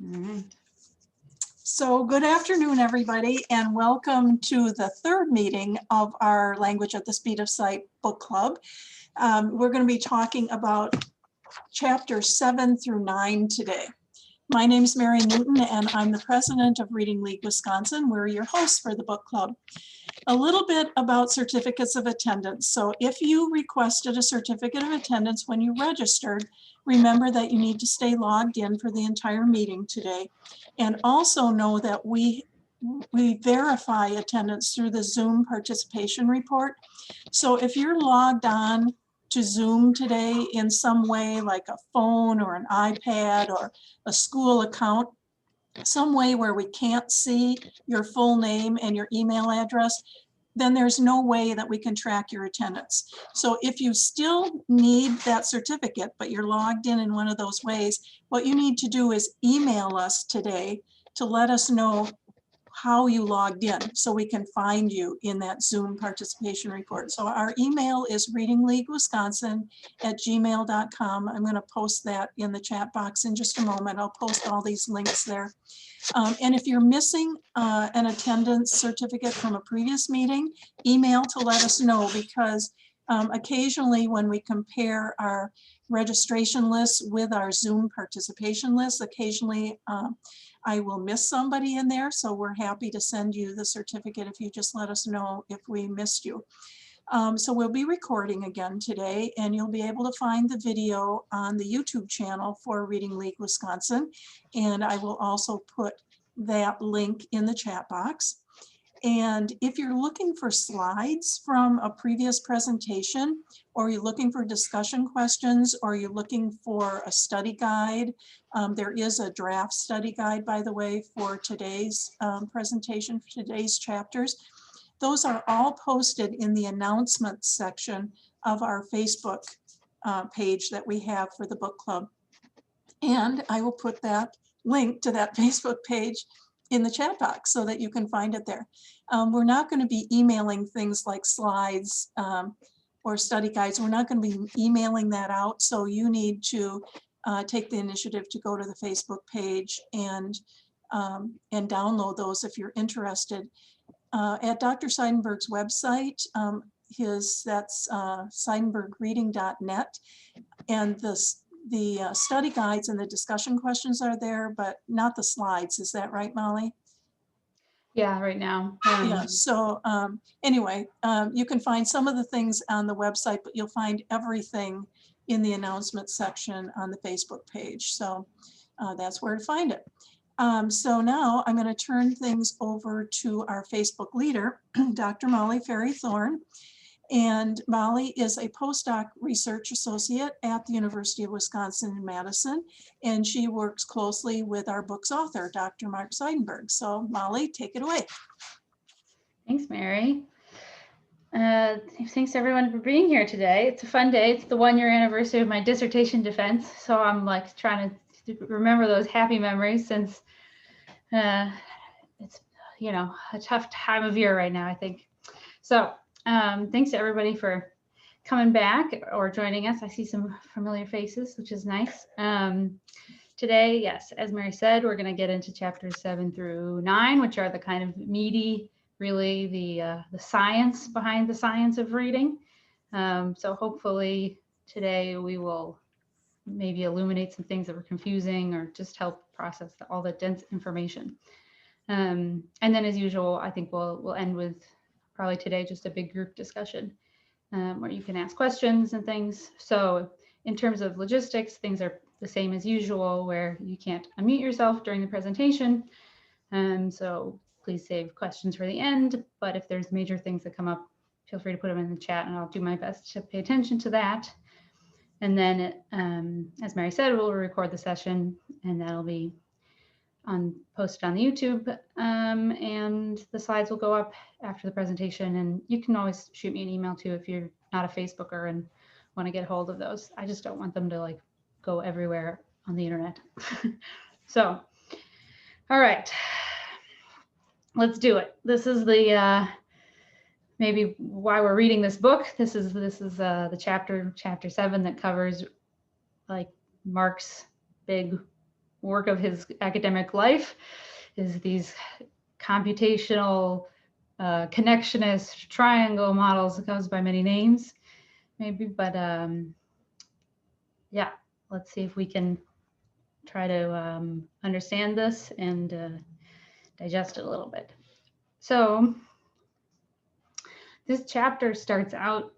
All right. So good afternoon, everybody, and welcome to the third meeting of our Language at the Speed of Sight book club. We're going to be talking about chapters 7 through 9 today. My name is Mary Newton, and I'm the president of Reading League Wisconsin. We're your hosts for the book club. A little bit about certificates of attendance. So if you requested a certificate of attendance when you registered, remember that you need to stay logged in for the entire meeting today. And also know that we verify attendance through the Zoom participation report. So if you're logged on to Zoom today in some way, like a phone or an iPad or a school account, some way where we can't see your full name and your email address, then there's no way that we can track your attendance. So if you still need that certificate, but you're logged in one of those ways, what you need to do is email us today to let us know how you logged in so we can find you in that Zoom participation report. So our email is readingleaguewisconsin@gmail.com. I'm going to post that in the chat box in just a moment. I'll post all these links there. And if you're missing an attendance certificate from a previous meeting, email to let us know, because occasionally when we compare our registration lists with our Zoom participation lists, occasionally I will miss somebody in there. So we're happy to send you the certificate if you just let us know if we missed you. So we'll be recording again today, and you'll be able to find the video on the YouTube channel for Reading League Wisconsin. And I will also put that link in the chat box. And if you're looking for slides from a previous presentation, or you're looking for discussion questions, or you're looking for a study guide, there is a draft study guide, by the way, for today's presentation, for today's chapters. Those are all posted in the announcements section of our Facebook page that we have for the book club. And I will put that link to that Facebook page in the chat box so that you can find it there. We're not going to be emailing things like slides or study guides. We're not going to be emailing that out. So you need to take the initiative to go to the Facebook page and download those if you're interested. At Dr. Seidenberg's website, that's seidenbergreading.net, and the study guides and the discussion questions are there, but not the slides. Is that right, Molly? Yeah, right now. Yeah, so anyway, you can find some of the things on the website, but you'll find everything in the announcement section on the Facebook page. So that's where to find it. So now I'm going to turn things over to our Facebook leader, Dr. Molly Ferry-Thorne. And Molly is a postdoc research associate at the University of Wisconsin in Madison, and she works closely with our book's author, Dr. Mark Seidenberg. So Molly, take it away. Thanks, Mary. Thanks everyone for being here today. It's a fun day. It's the 1-year anniversary of my dissertation defense. So I'm like trying to remember those happy memories, since it's, you know, a tough time of year right now, I think. So thanks to everybody for coming back or joining us. I see some familiar faces, which is nice. Today, yes, as Mary said, we're going to get into chapters 7 through 9, which are the kind of meaty, really the science behind the science of reading. So hopefully today we will maybe illuminate some things that were confusing, or just help process all the dense information. And then, as usual, I think we'll end with probably today just a big group discussion where you can ask questions and things. So in terms of logistics, things are the same as usual, where you can't unmute yourself during the presentation. So please save questions for the end. But if there's major things that come up, feel free to put them in the chat, and I'll do my best to pay attention to that. And then, as Mary said, we'll record the session, and that'll be posted on the YouTube, and the slides will go up after the presentation. And you can always shoot me an email too if you're not a Facebooker and want to get hold of those. I just don't want them to like go everywhere on the internet. So, all right, let's do it. This is the maybe why we're reading this book. This is the chapter 7 that covers like Mark's big work of his academic life is these computational connectionist triangle models. It goes by many names, maybe, but yeah, let's see if we can try to understand this and digest it a little bit. So this chapter starts out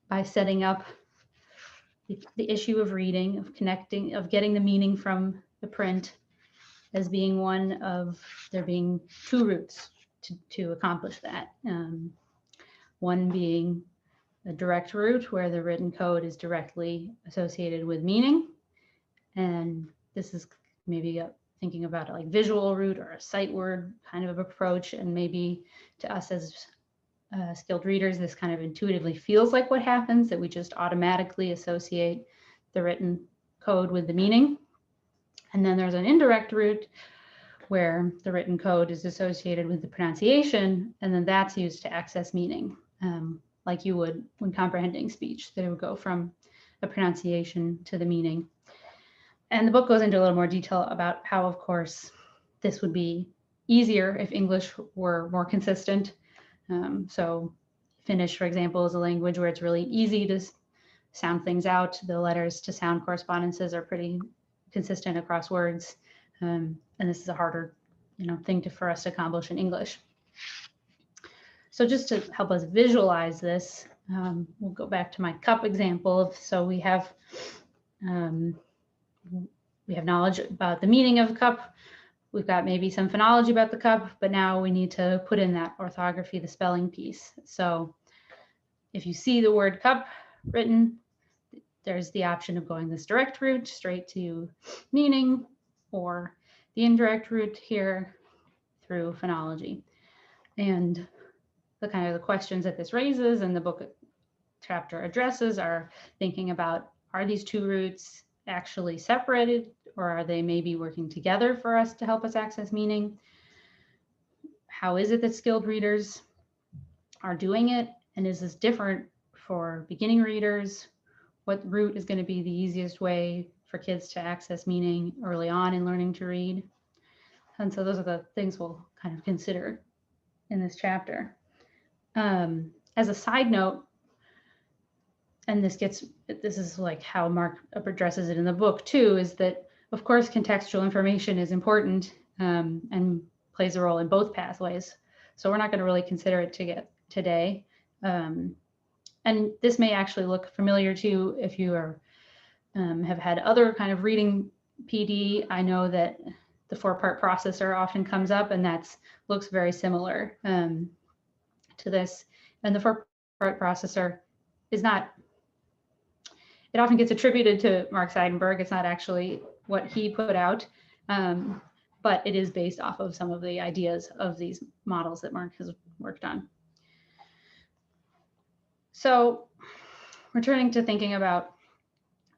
by setting up the issue of reading, of connecting, of getting the meaning from the print as being one of there being two routes to accomplish that. One being a direct route where the written code is directly associated with meaning. And this is maybe thinking about it like visual route or a sight word kind of approach. And maybe to us as skilled readers, this kind of intuitively feels like what happens, that we just automatically associate the written code with the meaning. And then there's an indirect route where the written code is associated with the pronunciation, and then that's used to access meaning, like you would when comprehending speech, that it would go from the pronunciation to the meaning. And the book goes into a little more detail about how, of course, this would be easier if English were more consistent. So Finnish, for example, is a language where it's really easy to sound things out. The letters to sound correspondences are pretty consistent across words. And this is a harder, thing for us to accomplish in English. So just to help us visualize this, we'll go back to my cup example. So we have knowledge about the meaning of a cup. We've got maybe some phonology about the cup, but now we need to put in that orthography, the spelling piece. So if you see the word cup written, there's the option of going this direct route straight to meaning, or the indirect route here through phonology. And the kind of the questions that this raises and the book chapter addresses are thinking about, are these two routes actually separated, or are they maybe working together for us to help us access meaning? How is it that skilled readers are doing it? And is this different for beginning readers? What route is going to be the easiest way for kids to access meaning early on in learning to read? And so those are the things we'll kind of consider in this chapter. As a side note, and this is like how Mark addresses it in the book too, is that of course contextual information is important and plays a role in both pathways. So we're not going to really consider it today. And this may actually look familiar to if you are have had other kind of reading PD. I know that the 4-part processor often comes up, and that looks very similar to this. And the 4-part processor is not, it often gets attributed to Mark Seidenberg. It's not actually what he put out, but it is based off of some of the ideas of these models that Mark has worked on. So returning to thinking about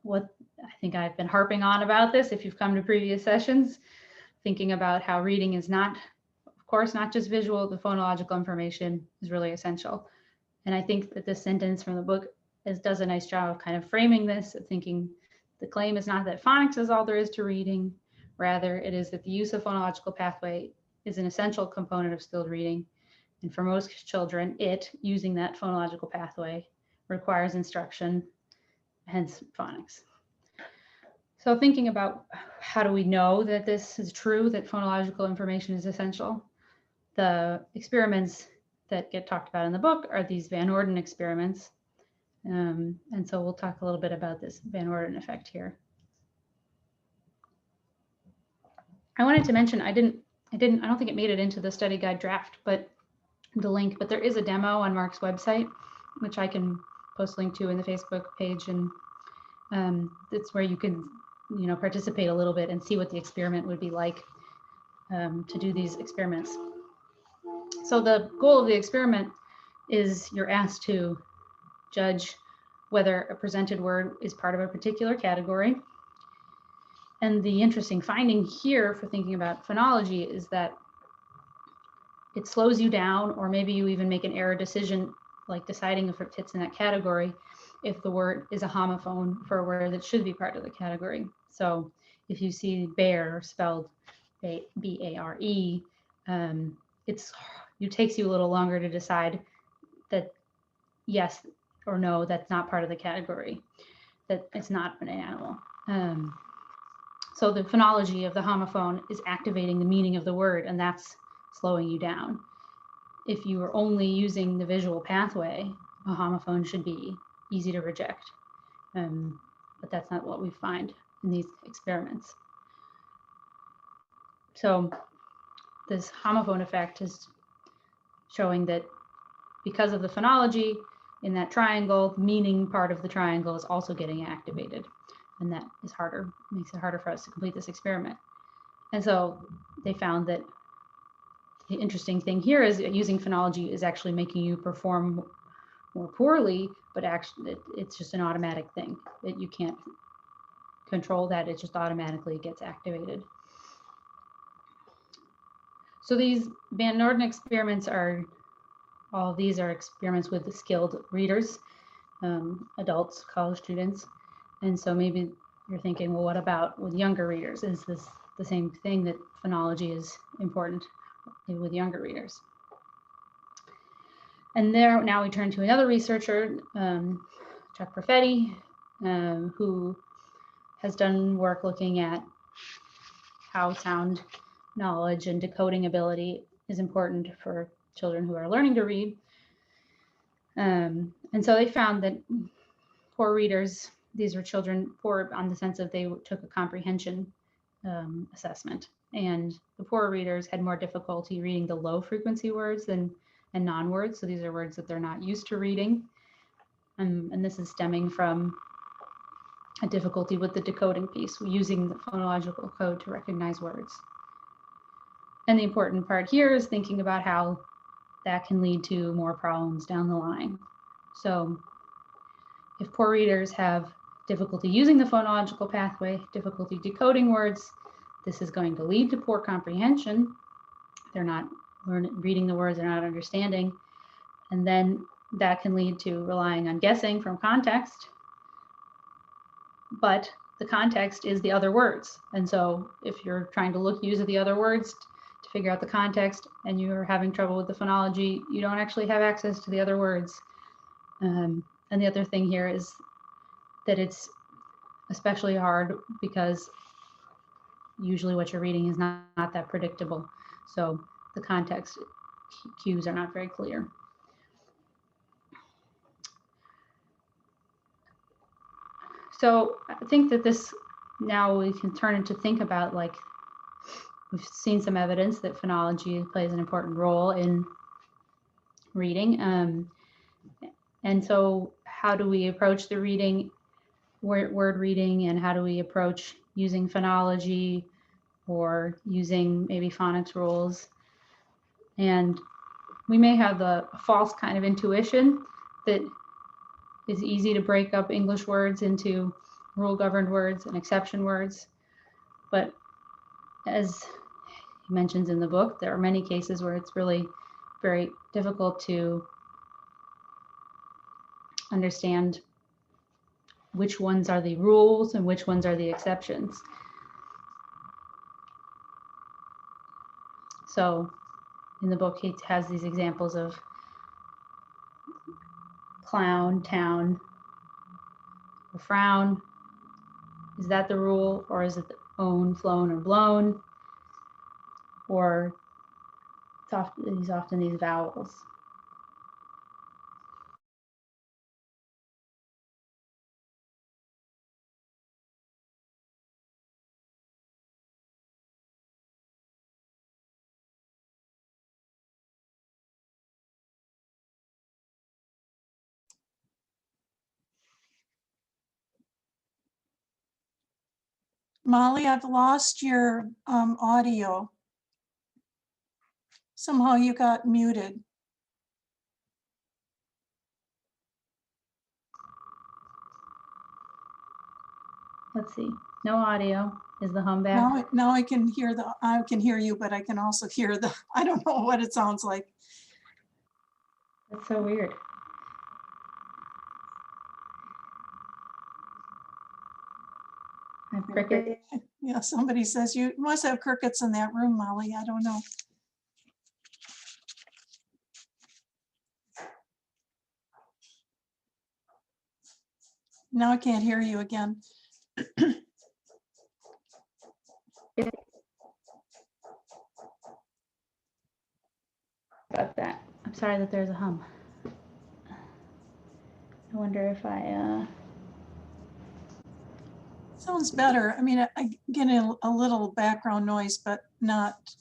what I think I've been harping on about this, if you've come to previous sessions, thinking about how reading is not, of course, not just visual, the phonological information is really essential. And I think that this sentence from the book does a nice job of kind of framing this, of thinking the claim is not that phonics is all there is to reading, rather it is that the use of phonological pathway is an essential component of skilled reading. And for most children, using that phonological pathway requires instruction, hence phonics. So thinking about how do we know that this is true, that phonological information is essential? The experiments that get talked about in the book are these Van Orden experiments. And so we'll talk a little bit about this Van Orden effect here. I wanted to mention, I don't think it made it into the study guide draft, but the link, but there is a demo on Mark's website, which I can post a link to in the Facebook page. And it's where you can, participate a little bit and see what the experiment would be like to do these experiments. So the goal of the experiment is you're asked to judge whether a presented word is part of a particular category. And the interesting finding here for thinking about phonology is that it slows you down, or maybe you even make an error decision, like deciding if it fits in that category, if the word is a homophone for a word that should be part of the category. So if you see bear spelled B-A-R-E, it takes you a little longer to decide that yes or no, that's not part of the category, that it's not an animal. So the phonology of the homophone is activating the meaning of the word, and that's slowing you down. If you are only using the visual pathway, a homophone should be easy to reject. But that's not what we find in these experiments. So this homophone effect is showing that because of the phonology in that triangle, the meaning part of the triangle is also getting activated. And that is harder, makes it harder for us to complete this experiment. And so they found that the interesting thing here is using phonology is actually making you perform more poorly, but actually it's just an automatic thing that you can't control that. It just automatically gets activated. So these Van Norden experiments all of these are experiments with skilled readers, adults, college students. And so maybe you're thinking, well, what about with younger readers? Is this the same thing, that phonology is important with younger readers? And there, now we turn to another researcher, Chuck Perfetti, who has done work looking at how sound knowledge and decoding ability is important for children who are learning to read. And so they found that poor readers, these were children poor on the sense that they took a comprehension assessment, and the poor readers had more difficulty reading the low frequency words and non-words. So these are words that they're not used to reading. And this is stemming from a difficulty with the decoding piece, using the phonological code to recognize words. And the important part here is thinking about how that can lead to more problems down the line. So if poor readers have difficulty using the phonological pathway, difficulty decoding words, this is going to lead to poor comprehension. They're not reading the words, they're not understanding. And then that can lead to relying on guessing from context. But the context is the other words. And so if you're trying to use the other words to figure out the context and you're having trouble with the phonology, you don't actually have access to the other words. And the other thing here is that it's especially hard because usually what you're reading is not that predictable. So the context cues are not very clear. So I think that this, now we can turn into think about, like, we've seen some evidence that phonology plays an important role in reading. And so how do we approach the reading, word reading, and how do we approach using phonology or using maybe phonics rules? And we may have the false kind of intuition that it's easy to break up English words into rule-governed words and exception words. But as he mentions in the book, there are many cases where it's really very difficult to understand which ones are the rules and which ones are the exceptions. So in the book, he has these examples of clown, town, or frown. Is that the rule, or is it the own, flown, or blown? Or it's often these vowels. Molly, I've lost your audio. Somehow you got muted. Let's see. No audio. Is the hum back? Now I can hear you, but I can also hear I don't know what it sounds like. That's so weird. I have crickets. Yeah, somebody says you must have crickets in that room, Molly. I don't know. Now I can't hear you again. About that. I'm sorry that there's a hum. I wonder if I, Sounds better. I mean, I get a little background noise, but not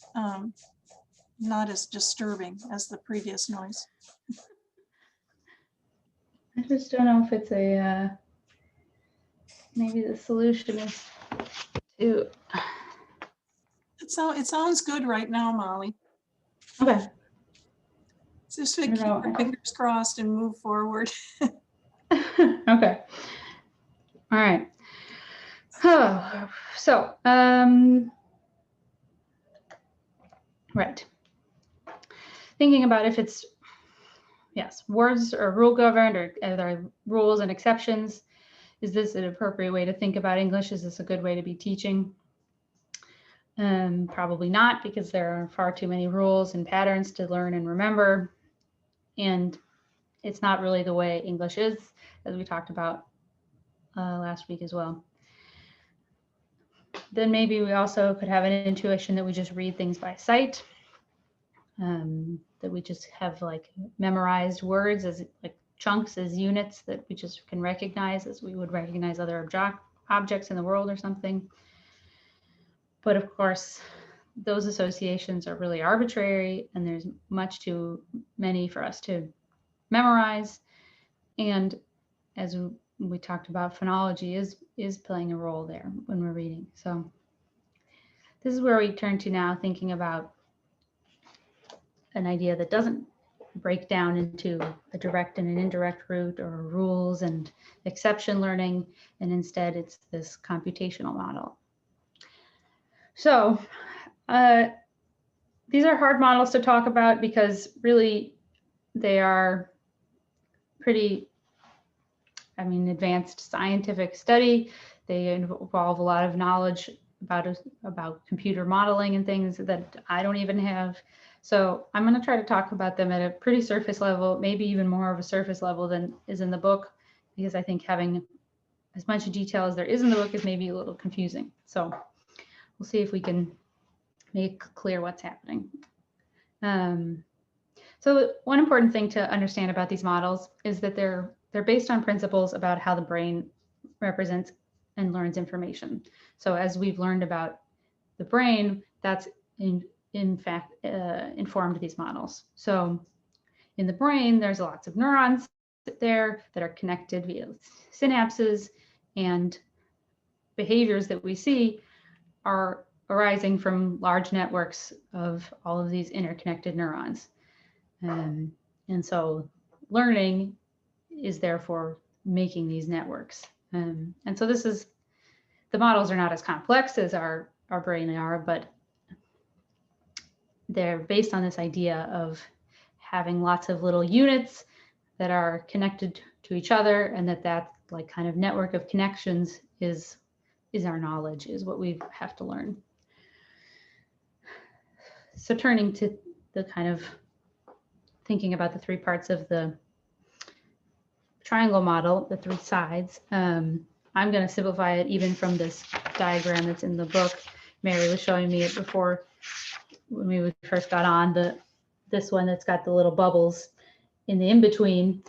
as disturbing as the previous noise. I just don't know if it's a, maybe the solution is to, It sounds good right now, Molly. okay. Just I keep don't know. your fingers crossed and move forward. Okay. All right. Oh, so, right. Thinking about if it's, yes, words are rule governed, or are there rules and exceptions? Is this an appropriate way to think about English? Is this a good way to be teaching? Probably not, because there are far too many rules and patterns to learn and remember. And it's not really the way English is, as we talked about last week as well. Then maybe we also could have an intuition that we just read things by sight, that we just have like memorized words as like chunks, as units that we just can recognize as we would recognize other objects in the world or something. But of course, those associations are really arbitrary, and there's much too many for us to memorize. And as we talked about, phonology is playing a role there when we're reading. So this is where we turn to now, thinking about an idea that doesn't break down into a direct and an indirect route, or rules and exception learning, and instead it's this computational model. So these are hard models to talk about because really they are pretty, I mean, advanced scientific study. They involve a lot of knowledge about computer modeling and things that I don't even have. So I'm going to try to talk about them at a pretty surface level, maybe even more of a surface level than is in the book, because I think having as much detail as there is in the book is maybe a little confusing. So we'll see if we can make clear what's happening. So one important thing to understand about these models is that they're based on principles about how the brain represents and learns information. So as we've learned about the brain, that's in fact informed these models. So in the brain, there's lots of neurons there that are connected via synapses, and behaviors that we see are arising from large networks of all of these interconnected neurons. And so learning is therefore making these networks. And so this is, the models are not as complex as our brain are, but they're based on this idea of having lots of little units that are connected to each other, and that like kind of network of connections is our knowledge, is what we have to learn. So turning to the kind of thinking about the three parts of the triangle model, the three sides, I'm going to simplify it even from this diagram that's in the book. Mary was showing me it before when we first got on, this one that's got the little bubbles in the in-between.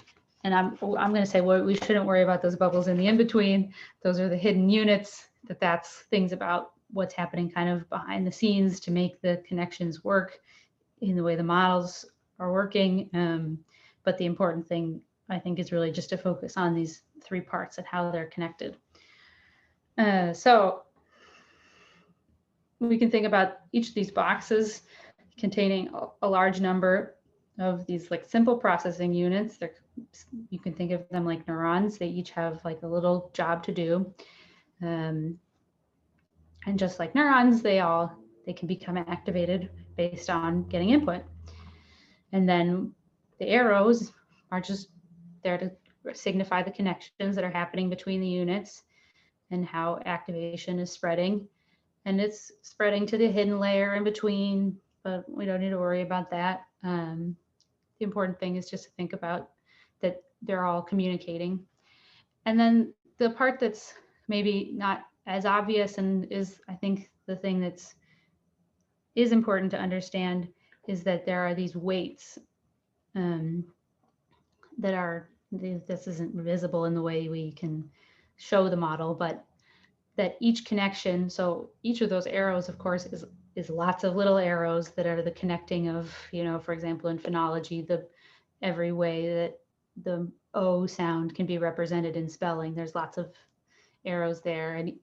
And I'm going to say, well, we shouldn't worry about those bubbles in the in-between. Those are the hidden units, that's things about what's happening kind of behind the scenes to make the connections work in the way the models are working. But the important thing, I think, is really just to focus on these three parts and how they're connected. So we can think about each of these boxes containing a large number of these like simple processing units. You can think of them like neurons. They each have like a little job to do. And just like neurons, they can become activated based on getting input. And then the arrows are just there to signify the connections that are happening between the units and how activation is spreading. and it's spreading to the hidden layer in between, but we don't need to worry about that. The important thing is just to think about that they're all communicating. And then the part that's maybe not as obvious and is, I think, the thing that's is important to understand is that there are these weights that are, this isn't visible in the way we can show the model, but that each connection, so each of those arrows, of course, is lots of little arrows that are the connecting of, you know, for example, in phonology, the every way that the O sound can be represented in spelling. There's lots of arrows there, and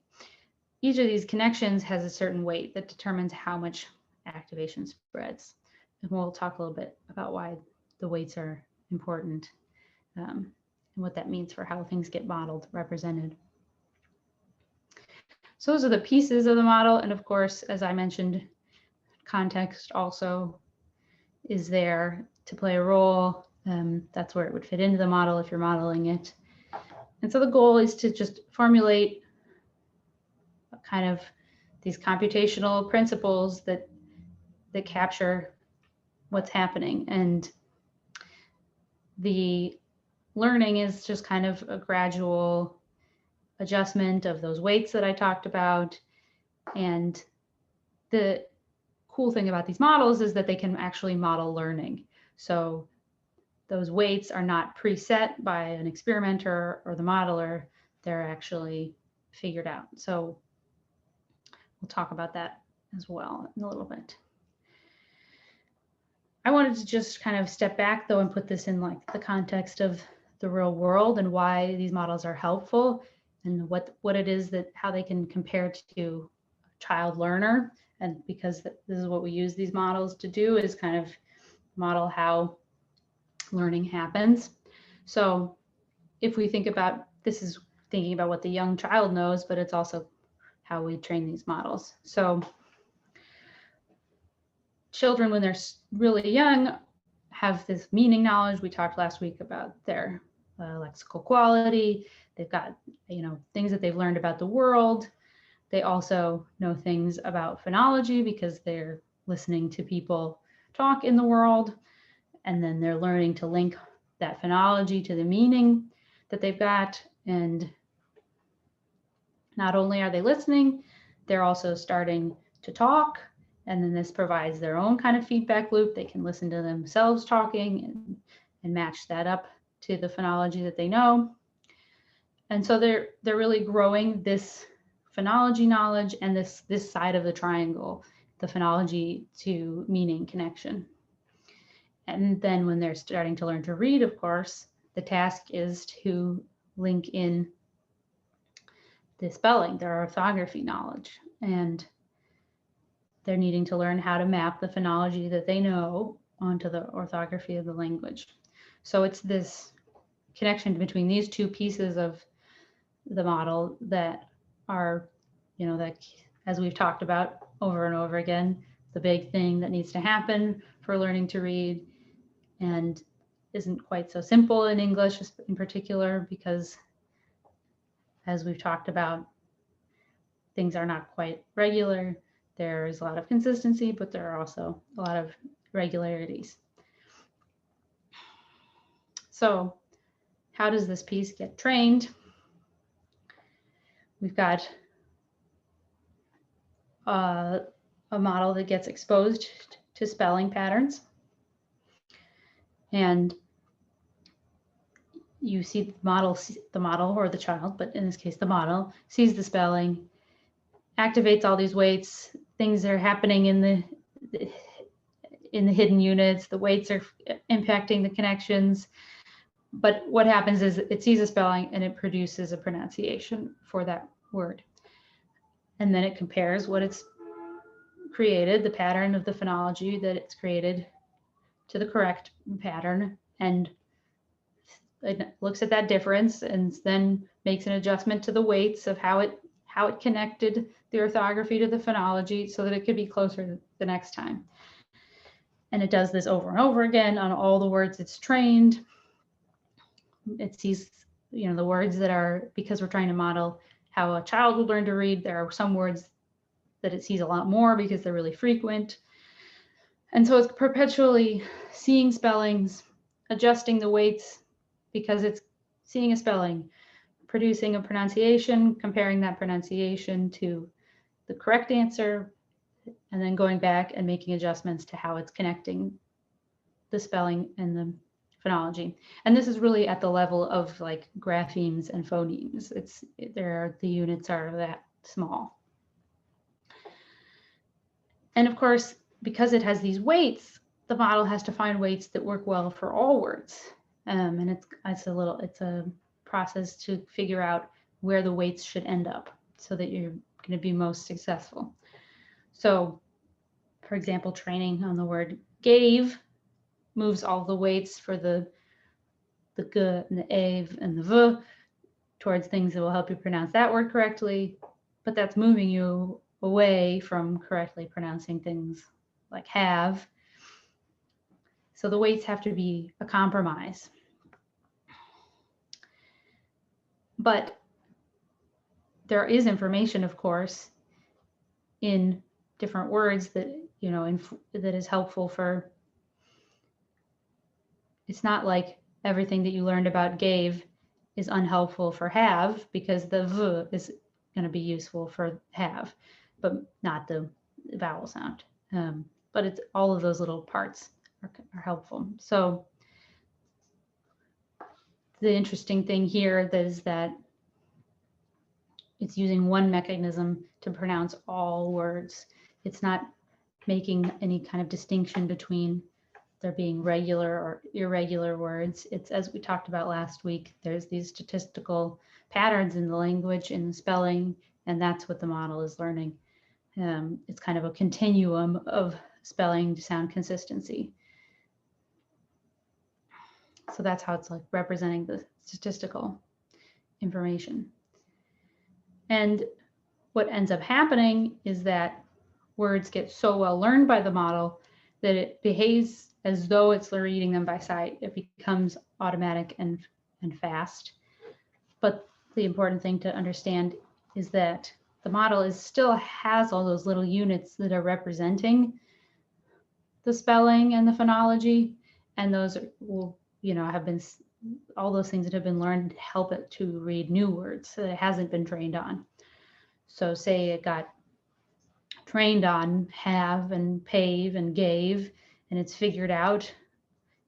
each of these connections has a certain weight that determines how much activation spreads. And we'll talk a little bit about why the weights are important and what that means for how things get modeled, represented. So those are the pieces of the model. And of course, as I mentioned, context also is there to play a role. That's where it would fit into the model if you're modeling it. And so the goal is to just formulate kind of these computational principles that capture what's happening. And the learning is just kind of a gradual adjustment of those weights that I talked about. And the cool thing about these models is that they can actually model learning. So those weights are not preset by an experimenter or the modeler, they're actually figured out. So we'll talk about that as well in a little bit. I wanted to just kind of step back though and put this in like the context of the real world and why these models are helpful and what it is that how they can compare to a child learner. And because this is what we use these models to do, is kind of model how learning happens. So if we think about, this is thinking about what the young child knows, but it's also how we train these models. So children, when they're really young, have this meaning knowledge. We talked last week about their lexical quality. They've got, you know, things that they've learned about the world. They also know things about phonology because they're listening to people talk in the world. And then they're learning to link that phonology to the meaning that they've got. And not only are they listening, they're also starting to talk. And then this provides their own kind of feedback loop. They can listen to themselves talking and match that up to the phonology that they know. And so they're really growing this phonology knowledge and this side of the triangle, the phonology to meaning connection. And then when they're starting to learn to read, of course, the task is to link in the spelling, their orthography knowledge. And they're needing to learn how to map the phonology that they know onto the orthography of the language. So it's this connection between these two pieces of the model that are, you know, that as we've talked about over and over again, the big thing that needs to happen for learning to read and isn't quite so simple in English in particular, because as we've talked about, things are not quite regular. There is a lot of consistency, but there are also a lot of irregularities. So how does this piece get trained? We've got a model that gets exposed to spelling patterns. And you see the model or the child, but in this case, the model sees the spelling, activates all these weights, things are happening in the hidden units, the weights are impacting the connections. But what happens is it sees a spelling and it produces a pronunciation for that word. And then it compares what it's created, the pattern of the phonology that it's created, to the correct pattern, and it looks at that difference and then makes an adjustment to the weights of how it connected the orthography to the phonology so that it could be closer the next time. And it does this over and over again on all the words it's trained. It sees, you know, the words that are, because we're trying to model how a child would learn to read, there are some words that it sees a lot more because they're really frequent. And so it's perpetually seeing spellings, adjusting the weights because it's seeing a spelling, producing a pronunciation, comparing that pronunciation to the correct answer, and then going back and making adjustments to how it's connecting the spelling and the phonology. And this is really at the level of like graphemes and phonemes. The units are that small. And of course, because it has these weights, the model has to find weights that work well for all words. And it's a process to figure out where the weights should end up so that you're going to be most successful. So, for example, training on the word gave moves all the weights for the g and the ave and the v towards things that will help you pronounce that word correctly, but that's moving you away from correctly pronouncing things like have. So the weights have to be a compromise. But there is information, of course, in different words that, that is helpful for, it's not like everything that you learned about gave is unhelpful for have, because the v is going to be useful for have, but not the vowel sound. But it's all of those little parts are helpful. So the interesting thing here is that it's using one mechanism to pronounce all words. It's not making any kind of distinction between there being regular or irregular words. It's, as we talked about last week, there's these statistical patterns in the language, in the spelling, and that's what the model is learning. It's kind of a continuum of spelling to sound consistency. So that's how it's like representing the statistical information. And what ends up happening is that words get so well learned by the model that it behaves as though it's reading them by sight. It becomes automatic and fast. But the important thing to understand is that the model still has all those little units that are representing the spelling and the phonology, and those will, have been, all those things that have been learned help it to read new words that it hasn't been trained on. So say it got trained on have and pave and gave, and it's figured out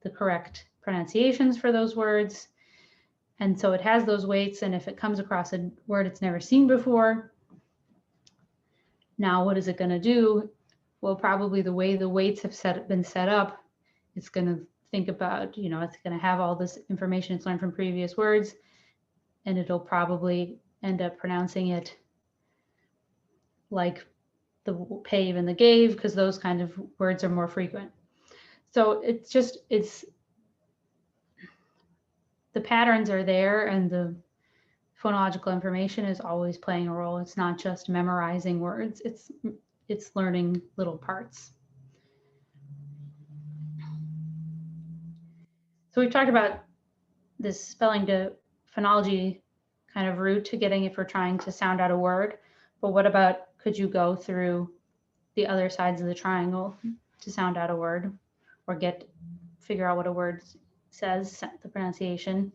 the correct pronunciations for those words. And so it has those weights, and if it comes across a word it's never seen before, now what is it going to do? Well, probably the way the weights have been set up, it's going to think about, it's going to have all this information it's learned from previous words, and it'll probably end up pronouncing it like the pave and the gave, because those kind of words are more frequent. So it's the patterns are there, and the phonological information is always playing a role. It's not just memorizing words, it's learning little parts. So we've talked about this spelling to phonology kind of route to getting if we're trying to sound out a word, but what about, could you go through the other sides of the triangle to sound out a word, or figure out what a word says, the pronunciation?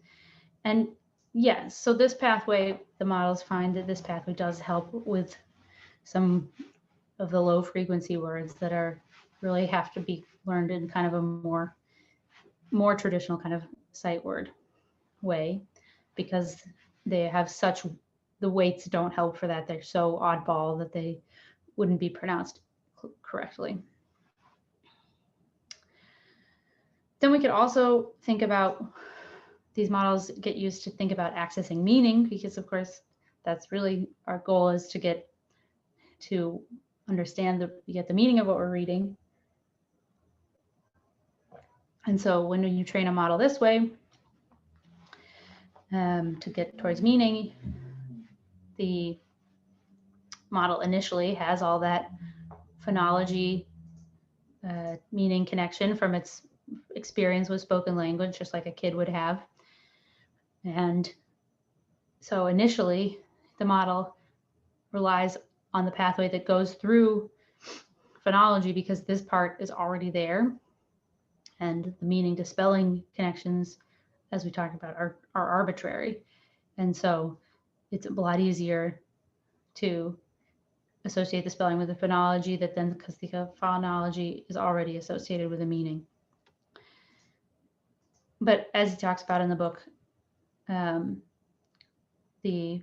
And yes, so this pathway, the models find that this pathway does help with some of the low frequency words that really have to be learned in kind of a more traditional kind of sight word way, because they have the weights don't help for that. They're so oddball that they wouldn't be pronounced correctly. Then we could also think about, these models get used to think about accessing meaning, because of course that's really our goal, is to get to understand get the meaning of what we're reading. And so when you train a model this way, to get towards meaning, the model initially has all that phonology meaning connection from its experience with spoken language, just like a kid would have. And so initially the model relies on the pathway that goes through phonology, because this part is already there. And the meaning to spelling connections, as we talked about, are arbitrary. And so it's a lot easier to associate the spelling with the phonology because the phonology is already associated with a meaning. But as he talks about in the book, the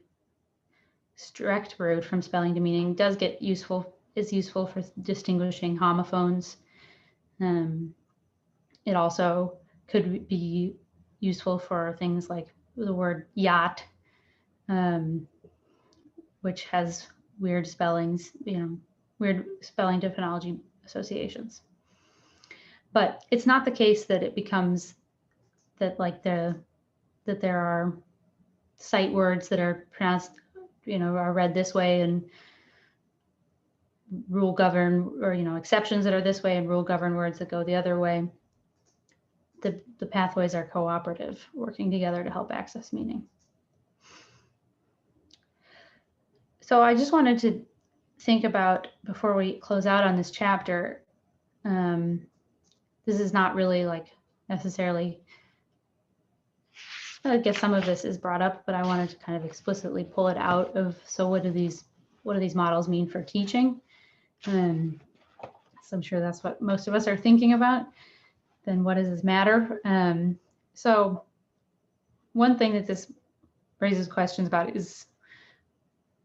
direct route from spelling to meaning is useful for distinguishing homophones. It also could be useful for things like the word yacht, which has weird spellings, weird spelling to phonology associations. But it's not the case that it becomes that that there are sight words that are pronounced, are read this way and rule govern, or exceptions that are this way and rule govern words that go the other way. The pathways are cooperative, working together to help access meaning. So I just wanted to think about, before we close out on this chapter, this is not really necessarily, I guess some of this is brought up, but I wanted to kind of explicitly pull it out of, so what do these models mean for teaching? So I'm sure that's what most of us are thinking about. Then what does this matter? So one thing that this raises questions about is,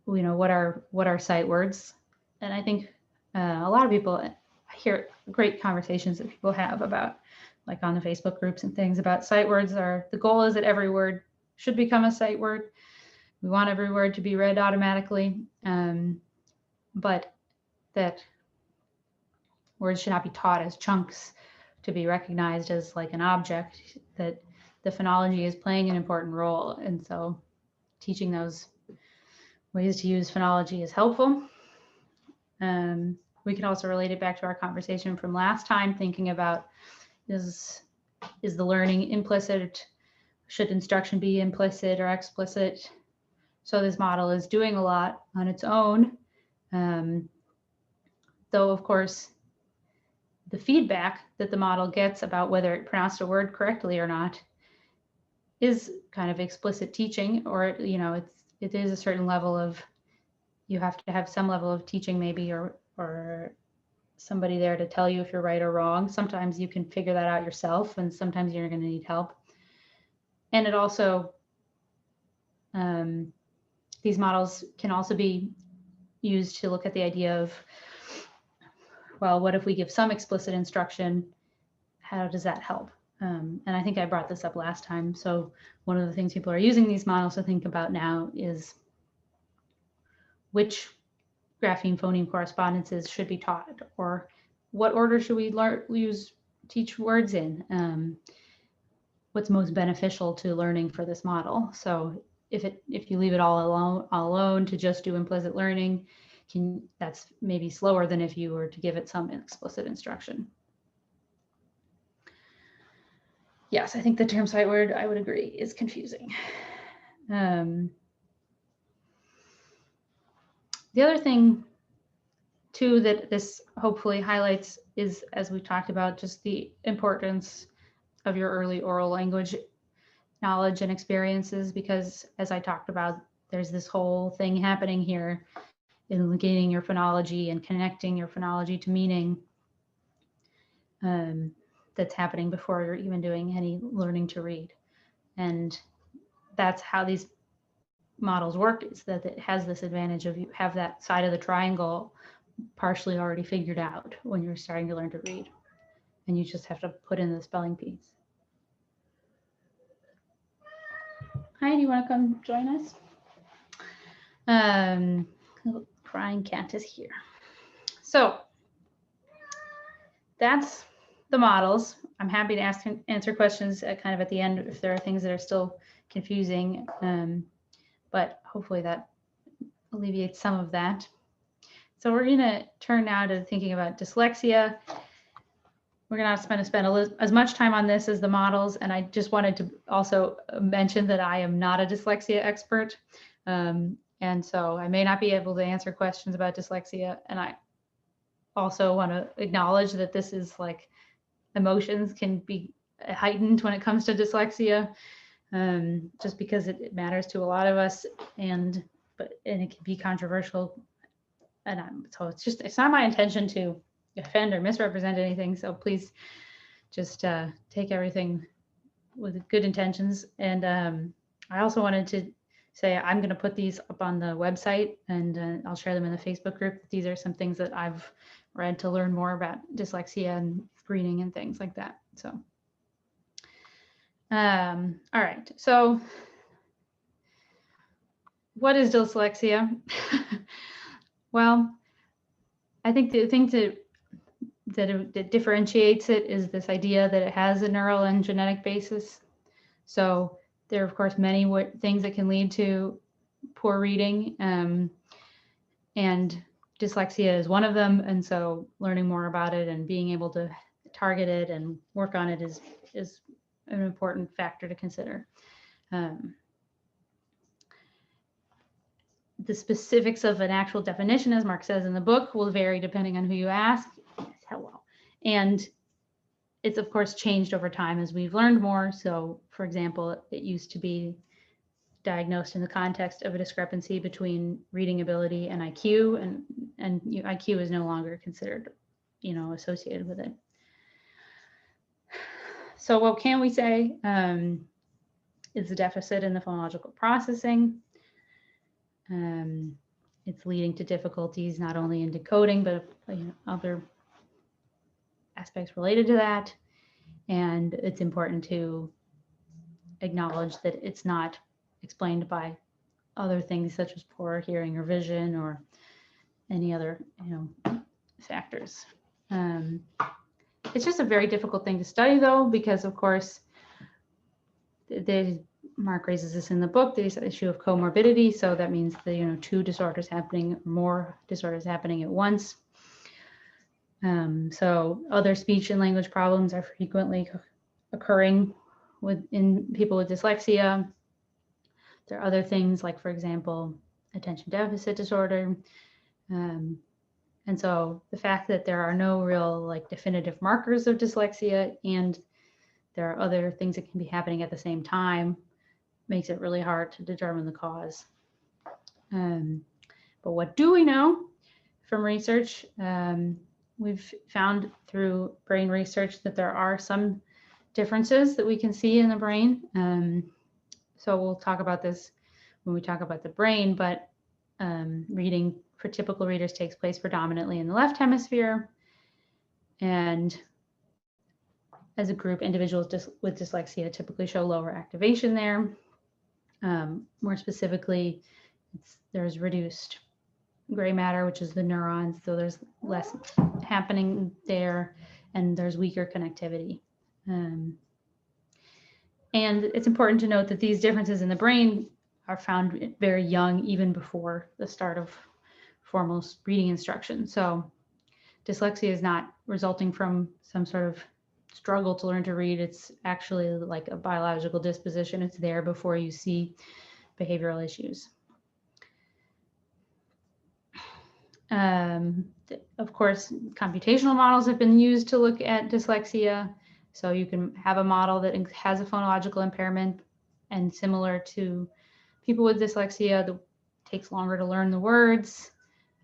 what are sight words? And I think a lot of people, I hear great conversations that people have about, like on the Facebook groups and things, about sight words. The goal is that every word should become a sight word. We want every word to be read automatically, but that words should not be taught as chunks to be recognized as like an object, that the phonology is playing an important role. And so teaching those ways to use phonology is helpful. We can also relate it back to our conversation from last time, thinking about, is the learning implicit? Should instruction be implicit or explicit? So this model is doing a lot on its own, though of course the feedback that the model gets about whether it pronounced a word correctly or not is kind of explicit teaching, or it is a certain level of, you have to have some level of teaching maybe, or somebody there to tell you if you're right or wrong. Sometimes you can figure that out yourself, and sometimes you're going to need help. And it also, these models can also be used to look at the idea of, well, what if we give some explicit instruction? How does that help? And I think I brought this up last time. So one of the things people are using these models to think about now is which grapheme phoneme correspondences should be taught, or what order should we teach words in? What's most beneficial to learning for this model? So if you leave it all alone to just do implicit learning, that's maybe slower than if you were to give it some explicit instruction. Yes, I think the term sight word, I would agree, is confusing. The other thing too that this hopefully highlights is, as we talked about, just the importance of your early oral language knowledge and experiences, because as I talked about, there's this whole thing happening here in gaining your phonology and connecting your phonology to meaning, that's happening before you're even doing any learning to read. And that's how these models work, is that it has this advantage of, you have that side of the triangle partially already figured out when you're starting to learn to read, and you just have to put in the spelling piece. Hi, do you want to come join us? Crying cat is here. So that's the models. I'm happy to answer questions kind of at the end if there are things that are still confusing, but hopefully that alleviates some of that. So we're going to turn now to thinking about dyslexia. We're going to have to spend as much time on this as the models, and I just wanted to also mention that I am not a dyslexia expert. And so I may not be able to answer questions about dyslexia. And I also want to acknowledge that this is like emotions can be heightened when it comes to dyslexia, just because it matters to a lot of us, and it can be controversial. And so it's not my intention to offend or misrepresent anything. So please just take everything with good intentions. And I also wanted to say I'm going to put these up on the website, and I'll share them in the Facebook group. These are some things that I've read to learn more about dyslexia and screening and things like that. So, all right. So, what is dyslexia? Well, I think the thing that differentiates it is this idea that it has a neural and genetic basis. So there are, of course, many things that can lead to poor reading, and dyslexia is one of them. And so learning more about it and being able to target it and work on it is an important factor to consider. The specifics of an actual definition, as Mark says in the book, will vary depending on who you ask. Hello. And it's, of course, changed over time as we've learned more. So, for example, it used to be diagnosed in the context of a discrepancy between reading ability and IQ, and IQ is no longer considered, associated with it. So what can we say is a deficit in the phonological processing. It's leading to difficulties not only in decoding, but other aspects related to that. And it's important to acknowledge that it's not explained by other things such as poor hearing or vision or any other factors. It's just a very difficult thing to study, though, because of course Mark raises this in the book, the issue of comorbidity. So that means the two disorders happening, more disorders happening at once. So other speech and language problems are frequently occurring in people with dyslexia. There are other things like, for example, attention deficit disorder. And so the fact that there are no real definitive markers of dyslexia, and there are other things that can be happening at the same time, makes it really hard to determine the cause. But what do we know from research? We've found through brain research that there are some differences that we can see in the brain. So we'll talk about this when we talk about the brain, but reading for typical readers takes place predominantly in the left hemisphere. And as a group, individuals with dyslexia typically show lower activation there. More specifically, there's reduced gray matter, which is the neurons, so there's less happening there, and there's weaker connectivity. And it's important to note that these differences in the brain are found very young, even before the start of formal reading instruction. So dyslexia is not resulting from some sort of struggle to learn to read. It's actually like a biological disposition. It's there before you see behavioral issues. Of course, computational models have been used to look at dyslexia. So you can have a model that has a phonological impairment, and similar to people with dyslexia, that takes longer to learn the words,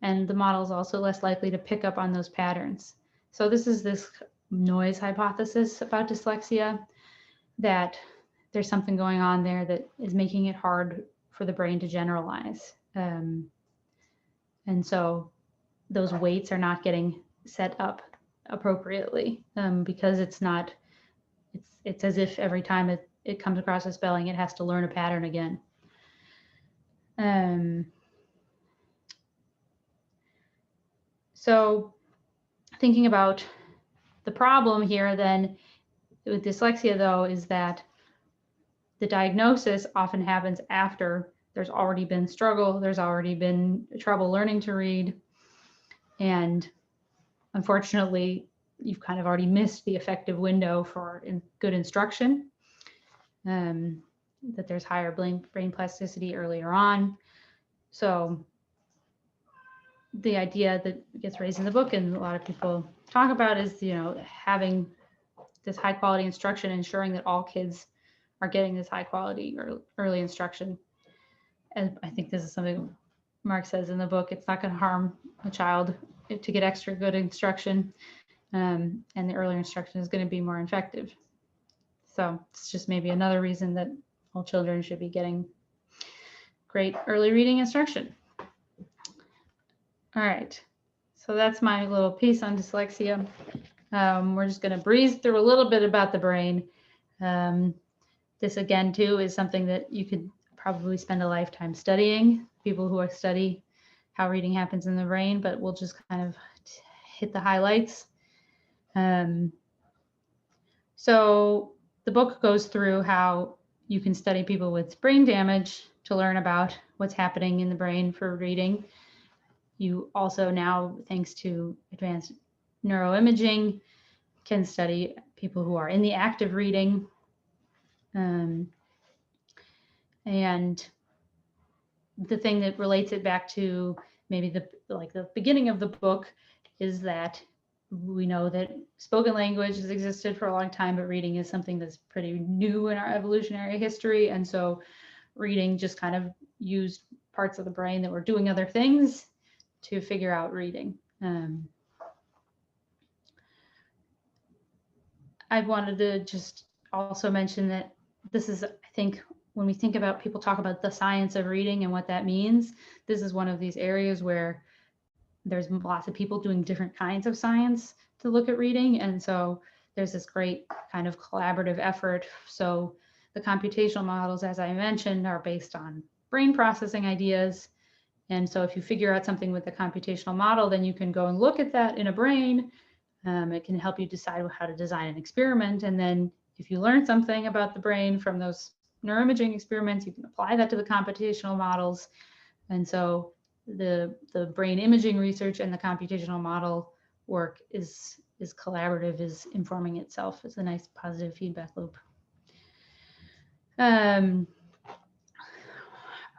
and the model is also less likely to pick up on those patterns. So this is this noise hypothesis about dyslexia, that there's something going on there that is making it hard for the brain to generalize. And so those weights are not getting set up appropriately, because it's as if every time it comes across a spelling, it has to learn a pattern again. So thinking about the problem here then with dyslexia, though, is that the diagnosis often happens after there's already been struggle, there's already been trouble learning to read, and unfortunately, you've kind of already missed the effective window for good instruction, that there's higher brain plasticity earlier on. So the idea that gets raised in the book and a lot of people talk about is, having this high quality instruction, ensuring that all kids are getting this high quality early instruction. And I think this is something Mark says in the book, it's not going to harm a child to get extra good instruction. And the earlier instruction is going to be more effective. So it's just maybe another reason that all children should be getting great early reading instruction. All right, so that's my little piece on dyslexia. We're just going to breeze through a little bit about the brain. This again, too, is something that you could probably spend a lifetime studying, people who study how reading happens in the brain, but we'll just kind of hit the highlights. So the book goes through how you can study people with brain damage to learn about what's happening in the brain for reading. You also now, thanks to advanced neuroimaging, can study people who are in the act of reading. And the thing that relates it back to maybe the beginning of the book is that we know that spoken language has existed for a long time, but reading is something that's pretty new in our evolutionary history. And so reading just kind of used parts of the brain that were doing other things to figure out reading. I wanted to just also mention that this is, I think, when we think about people talk about the science of reading and what that means, this is one of these areas where there's lots of people doing different kinds of science to look at reading. And so there's this great kind of collaborative effort. So the computational models, as I mentioned, are based on brain processing ideas. And so if you figure out something with the computational model, then you can go and look at that in a brain. It can help you decide how to design an experiment. And then if you learn something about the brain from those neuroimaging experiments, you can apply that to the computational models. And so the brain imaging research and the computational model work is collaborative, is informing itself. It's a nice positive feedback loop.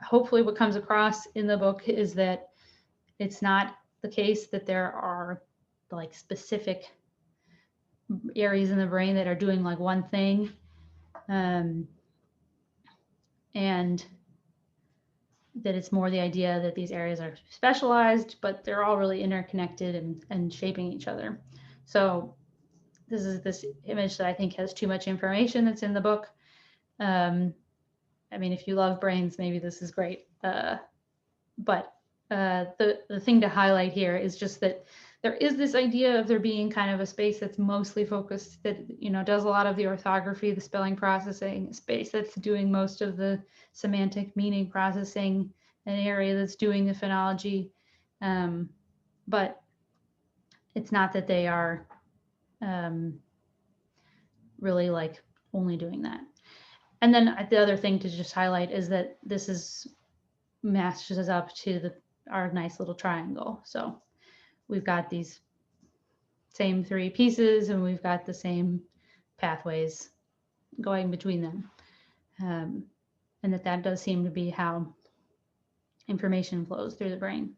Hopefully what comes across in the book is that it's not the case that there are like specific areas in the brain that are doing like one thing. And that it's more the idea that these areas are specialized, but they're all really interconnected and shaping each other. So this is this image that I think has too much information that's in the book. I mean, if you love brains, maybe this is great. But the thing to highlight here is just that there is this idea of there being kind of a space that's mostly focused, that, does a lot of the orthography, the spelling processing, a space that's doing most of the semantic meaning processing, an area that's doing the phonology. But it's not that they are really like only doing that. And then the other thing to just highlight is that this is matches up to our nice little triangle. So we've got these same three pieces and we've got the same pathways going between them. And that does seem to be how information flows through the brain.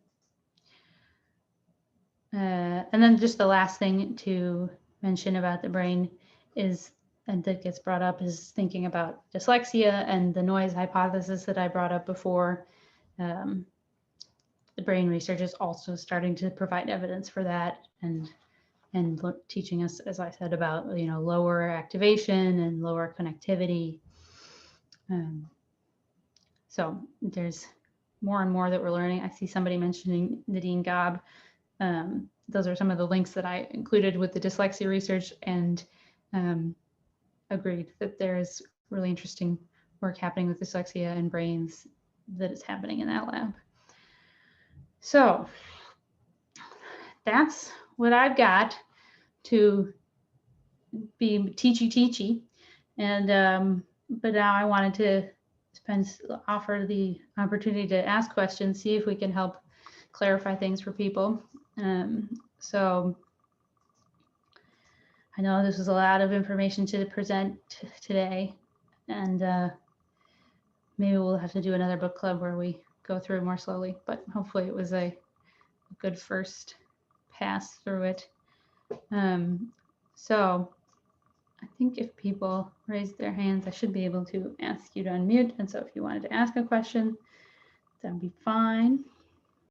And then just the last thing to mention about the brain is, and that gets brought up, is thinking about dyslexia and the noise hypothesis that I brought up before. The brain research is also starting to provide evidence for that, and teaching us, as I said, about lower activation and lower connectivity. So there's more and more that we're learning. I see somebody mentioning Nadine Gaab. Those are some of the links that I included with the dyslexia research, and agreed that there is really interesting work happening with dyslexia and brains that is happening in that lab. So that's what I've got to be teachy. And but now I wanted to offer the opportunity to ask questions, see if we can help clarify things for people. So I know this was a lot of information to present today, and maybe we'll have to do another book club where we go through more slowly, but hopefully it was a good first pass through it. So I think if people raise their hands, I should be able to ask you to unmute. And so if you wanted to ask a question, that'd be fine.